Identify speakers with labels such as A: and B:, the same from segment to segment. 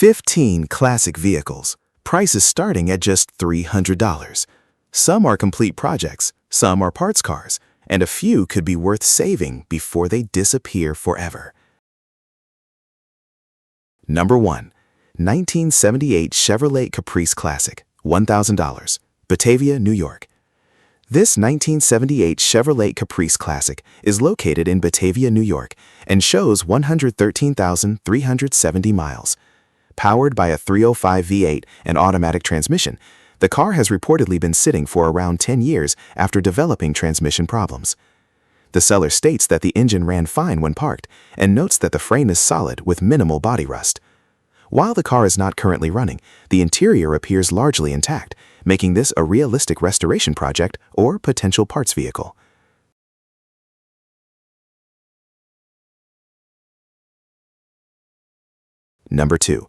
A: 15 classic vehicles, prices starting at just $300. Some are complete projects, some are parts cars, and a few could be worth saving before they disappear forever. Number 1. 1978 Chevrolet Caprice Classic, $1,000, Batavia, New York. This 1978 Chevrolet Caprice Classic is located in Batavia, New York, and shows 113,370 miles. Powered by a 305 V8 and automatic transmission, the car has reportedly been sitting for around 10 years after developing transmission problems. The seller states that the engine ran fine when parked and notes that the frame is solid with minimal body rust. While the car is not currently running, the interior appears largely intact, making this a realistic restoration project or potential parts vehicle. Number 2.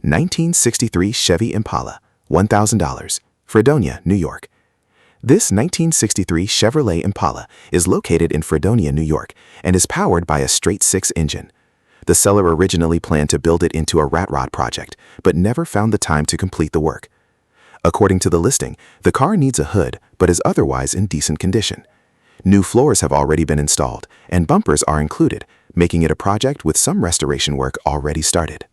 A: 1963 Chevy Impala, $1,000, Fredonia, New York. This 1963 Chevrolet Impala is located in Fredonia, New York, and is powered by a straight-six engine. The seller originally planned to build it into a rat rod project, but never found the time to complete the work. According to the listing, the car needs a hood, but is otherwise in decent condition. New floors have already been installed, and bumpers are included, making it a project with some restoration work already started.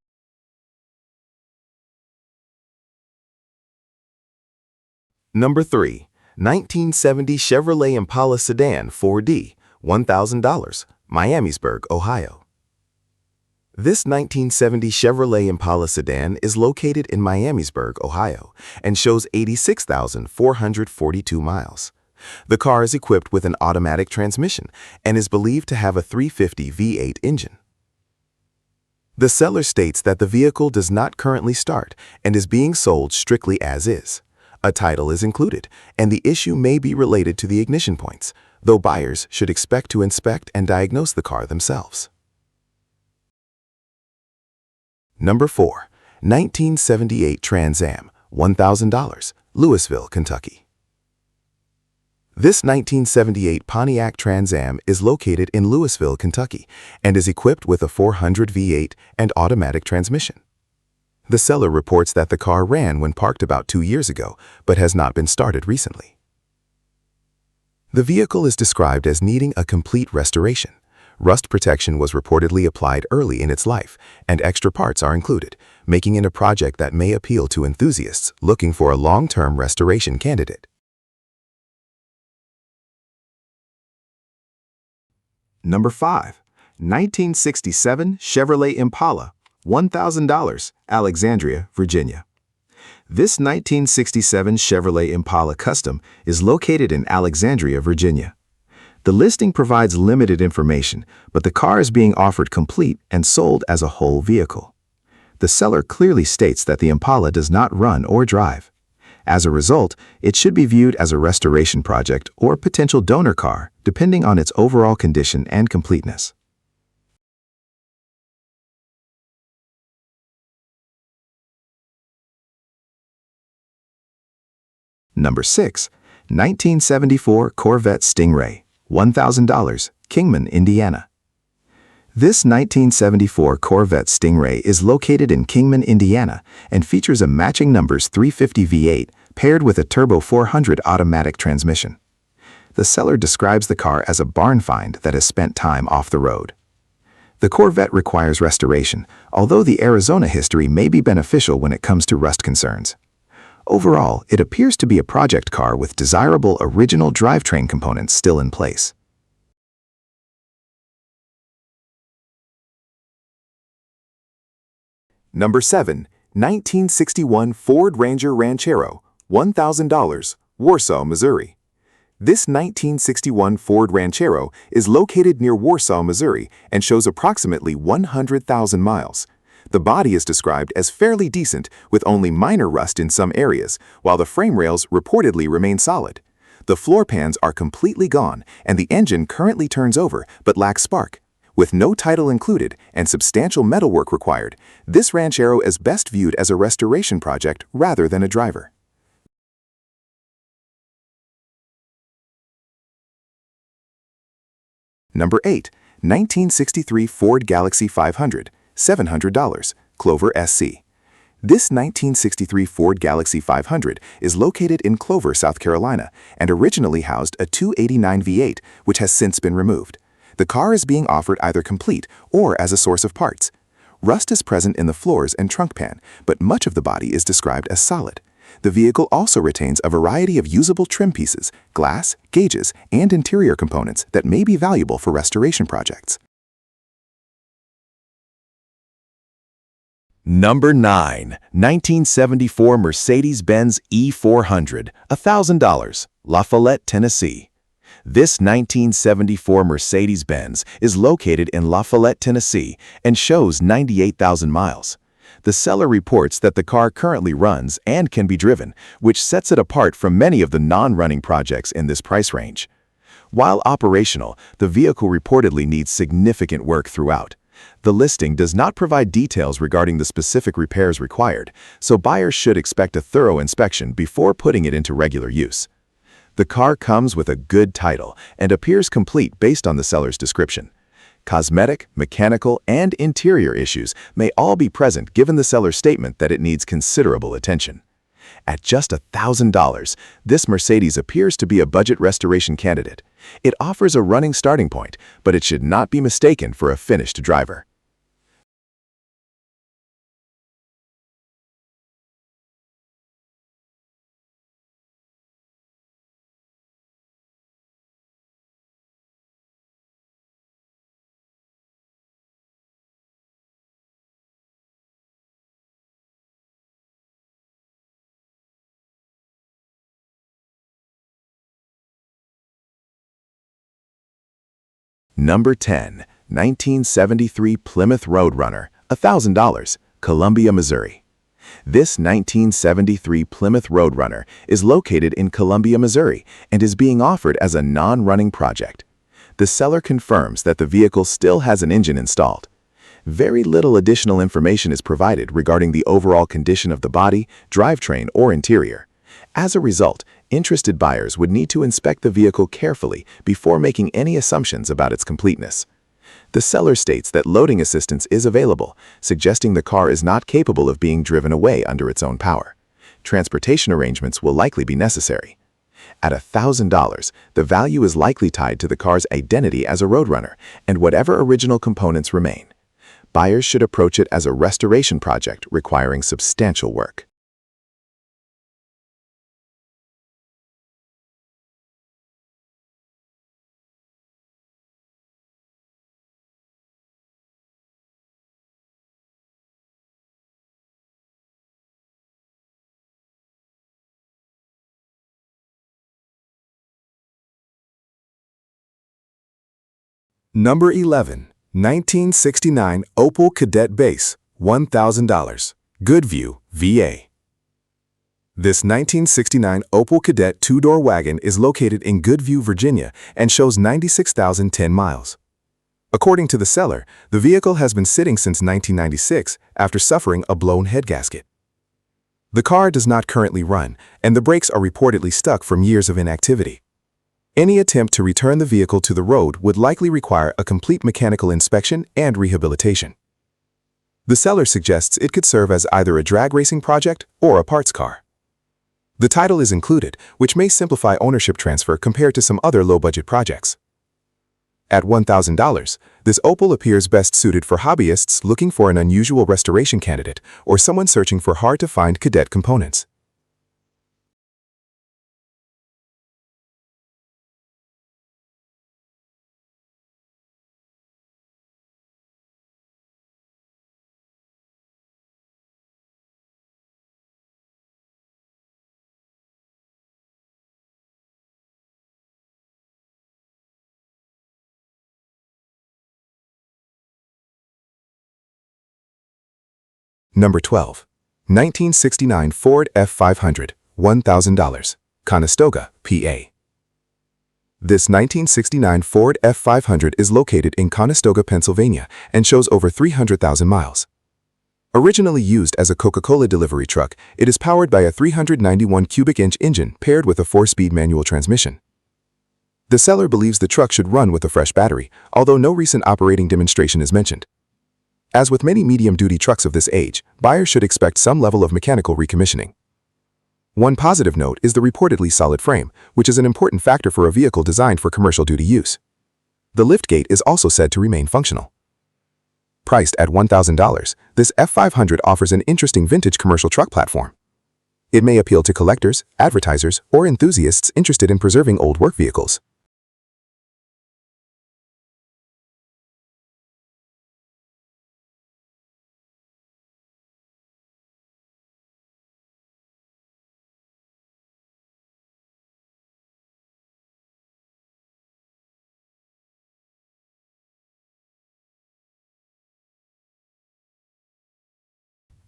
B: Number 3. 1970 Chevrolet Impala Sedan 4D, $1,000, Miamisburg, Ohio. This 1970 Chevrolet Impala sedan is located in Miamisburg, Ohio, and shows 86,442 miles. The car is equipped with an automatic transmission and is believed to have a 350 V8 engine. The seller states that the vehicle does not currently start and is being sold strictly as is. A title is included, and the issue may be related to the ignition points, though buyers should expect to inspect and diagnose the car themselves. Number 4. 1978 Trans Am, $1,000, Louisville, Kentucky. This 1978 Pontiac Trans Am is located in Louisville, Kentucky, and is equipped with a 400 V8 and automatic transmission. The seller reports that the car ran when parked about 2 years ago, but has not been started recently. The vehicle is described as needing a complete restoration. Rust protection was reportedly applied early in its life, and extra parts are included, making it a project that may appeal to enthusiasts looking for a long-term restoration candidate.
A: Number 5. 1967 Chevrolet Impala, $1,000, Alexandria, Virginia. This 1967 Chevrolet Impala Custom is located in Alexandria, Virginia. The listing provides limited information, but the car is being offered complete and sold as a whole vehicle. The seller clearly states that the Impala does not run or drive. As a result, it should be viewed as a restoration project or potential donor car, depending on its overall condition and completeness. Number 6. 1974 Corvette Stingray, $1,000, Kingman, Indiana. This 1974 Corvette Stingray is located in Kingman, Indiana, and features a matching numbers 350 V8 paired with a Turbo 400 automatic transmission. The seller describes the car as a barn find that has spent time off the road. The Corvette requires restoration, although the Arizona history may be beneficial when it comes to rust concerns. Overall, it appears to be a project car with desirable original drivetrain components still in place.
B: Number 7. 1961 Ford Ranchero, $1,000, Warsaw, Missouri. This 1961 Ford Ranchero is located near Warsaw, Missouri, and shows approximately 100,000 miles. The body is described as fairly decent, with only minor rust in some areas, while the frame rails reportedly remain solid. The floor pans are completely gone, and the engine currently turns over but lacks spark. With no title included and substantial metalwork required, this Ranchero is best viewed as a restoration project rather than a driver. Number 8. 1963 Ford Galaxy 500, $700, Clover SC, This 1963 Ford Galaxy 500 is located in Clover, South Carolina, and originally housed a 289 V8, which has since been removed. The car is being offered either complete or as a source of parts. Rust is present in the floors and trunk pan, but much of the body is described as solid. The vehicle also retains a variety of usable trim pieces, glass, gauges, and interior components that may be valuable for restoration projects.
A: Number 9. 1974 Mercedes-Benz E400, $1,000, Lafayette, Tennessee. This 1974 Mercedes-Benz is located in Lafayette, Tennessee, and shows 98,000 miles. The seller reports that the car currently runs and can be driven, which sets it apart from many of the non-running projects in this price range. While operational, the vehicle reportedly needs significant work throughout. The listing does not provide details regarding the specific repairs required, so buyers should expect a thorough inspection before putting it into regular use. The car comes with a good title and appears complete based on the seller's description. Cosmetic, mechanical, and interior issues may all be present given the seller's statement that it needs considerable attention. At just $1,000, this Mercedes appears to be a budget restoration candidate. It offers a running starting point, but it should not be mistaken for a finished driver. Number 10. 1973 Plymouth Roadrunner, $1,000, Columbia, Missouri. This 1973 Plymouth Roadrunner is located in Columbia, Missouri, and is being offered as a non-running project. The seller confirms that the vehicle still has an engine installed. Very little additional information is provided regarding the overall condition of the body, drivetrain, or interior. As a result, interested buyers would need to inspect the vehicle carefully before making any assumptions about its completeness. The seller states that loading assistance is available, suggesting the car is not capable of being driven away under its own power. Transportation arrangements will likely be necessary. At $1,000, the value is likely tied to the car's identity as a Roadrunner and whatever original components remain. Buyers should approach it as a restoration project requiring substantial work.
B: Number 11. 1969 Opel Kadett Base, $1,000, Goodview, VA. This 1969 Opel Kadett two-door wagon is located in Goodview, Virginia, and shows 96,010 miles. According to the seller, the vehicle has been sitting since 1996 after suffering a blown head gasket. The car does not currently run, and the brakes are reportedly stuck from years of inactivity. Any attempt to return the vehicle to the road would likely require a complete mechanical inspection and rehabilitation. The seller suggests it could serve as either a drag racing project or a parts car. The title is included, which may simplify ownership transfer compared to some other low-budget projects. At $1,000, this Opel appears best suited for hobbyists looking for an unusual restoration candidate or someone searching for hard-to-find Kadett components. Number 12. 1969 Ford F500, $1,000, Conestoga, PA. This 1969 Ford F500 is located in Conestoga, Pennsylvania, and shows over 300,000 miles. Originally used as a Coca-Cola delivery truck, it is powered by a 391 cubic inch engine paired with a 4-speed manual transmission. The seller believes the truck should run with a fresh battery, although no recent operating demonstration is mentioned. As with many medium-duty trucks of this age, buyers should expect some level of mechanical recommissioning. One positive note is the reportedly solid frame, which is an important factor for a vehicle designed for commercial duty use. The liftgate is also said to remain functional. Priced at $1,000, this F500 offers an interesting vintage commercial truck platform. It may appeal to collectors, advertisers, or enthusiasts interested in preserving old work vehicles.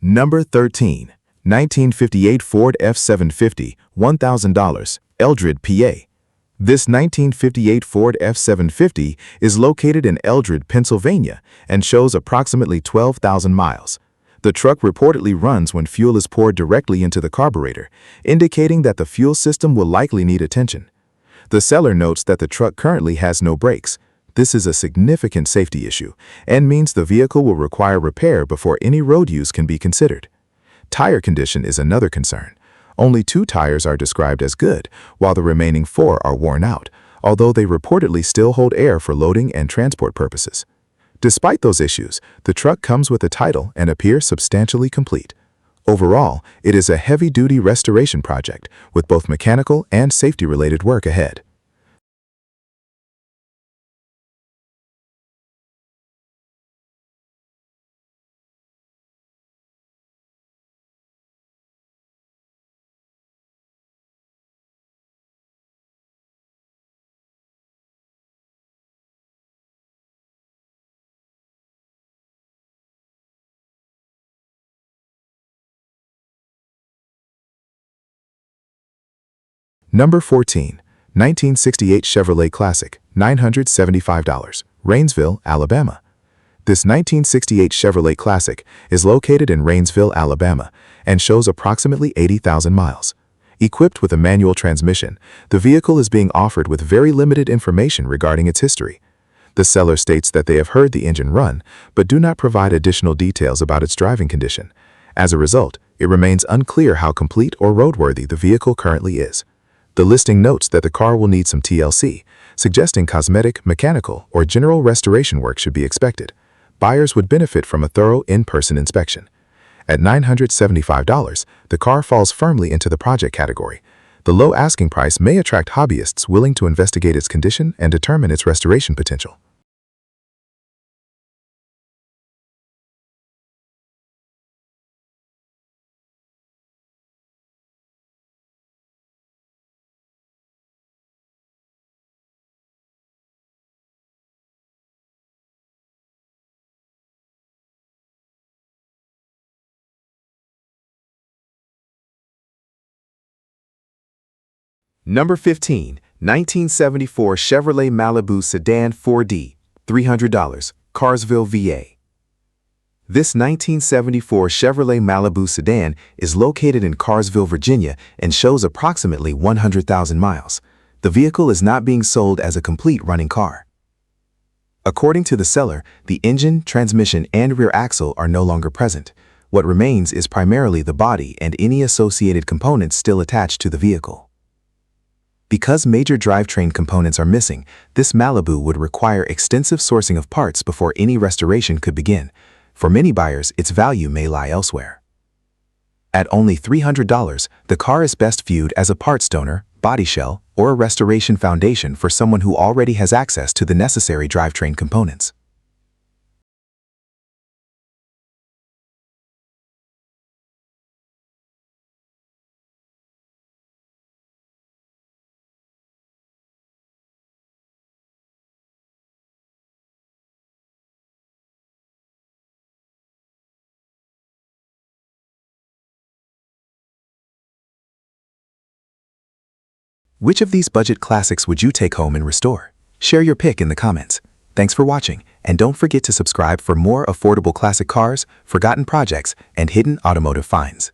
A: Number 13. 1958 Ford F750, $1,000, Eldred, PA. This 1958 Ford F750 is located in Eldred, Pennsylvania, and shows approximately 12,000 miles. The truck reportedly runs when fuel is poured directly into the carburetor, indicating that the fuel system will likely need attention. The seller notes that the truck currently has no brakes. This is a significant safety issue and means the vehicle will require repair before any road use can be considered. Tire condition is another concern. Only 2 tires are described as good, while the remaining 4 are worn out, although they reportedly still hold air for loading and transport purposes. Despite those issues, the truck comes with a title and appears substantially complete. Overall, it is a heavy-duty restoration project with both mechanical and safety-related work ahead.
B: Number 14. 1968 Chevrolet Classic, $975, Rainsville, Alabama. This 1968 Chevrolet Classic is located in Rainsville, Alabama, and shows approximately 80,000 miles. Equipped with a manual transmission, the vehicle is being offered with very limited information regarding its history. The seller states that they have heard the engine run, but do not provide additional details about its driving condition. As a result, it remains unclear how complete or roadworthy the vehicle currently is. The listing notes that the car will need some TLC, suggesting cosmetic, mechanical, or general restoration work should be expected. Buyers would benefit from a thorough in-person inspection. At $975, the car falls firmly into the project category. The low asking price may attract hobbyists willing to investigate its condition and determine its restoration potential.
A: Number 15. 1974 Chevrolet Malibu Sedan 4D, $300, Carsville, VA. This 1974 Chevrolet Malibu sedan is located in Carsville, Virginia, and shows approximately 100,000 miles. The vehicle is not being sold as a complete running car. According to the seller, the engine, transmission, and rear axle are no longer present. What remains is primarily the body and any associated components still attached to the vehicle. Because major drivetrain components are missing, this Malibu would require extensive sourcing of parts before any restoration could begin. For many buyers, its value may lie elsewhere. At only $300, the car is best viewed as a parts donor, body shell, or a restoration foundation for someone who already has access to the necessary drivetrain components. Which of these budget classics would you take home and restore? Share your pick in the comments. Thanks for watching, and don't forget to subscribe for more affordable classic cars, forgotten projects, and hidden automotive finds.